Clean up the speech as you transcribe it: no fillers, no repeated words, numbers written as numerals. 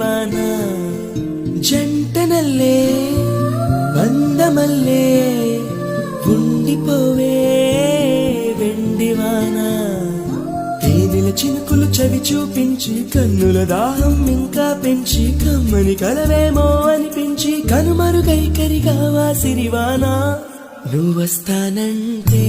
వాన జంటనల్లే బంధమల్లే ఉండిపోవే వెండివాన తేనెల చినుకులు చవి చూపించి కన్నుల దాహం ఇంకా పెంచి కమ్మని కలవేమో అనిపించి కనుమరుగై కరిగావా సిరివాన నువ్వొస్తానంటే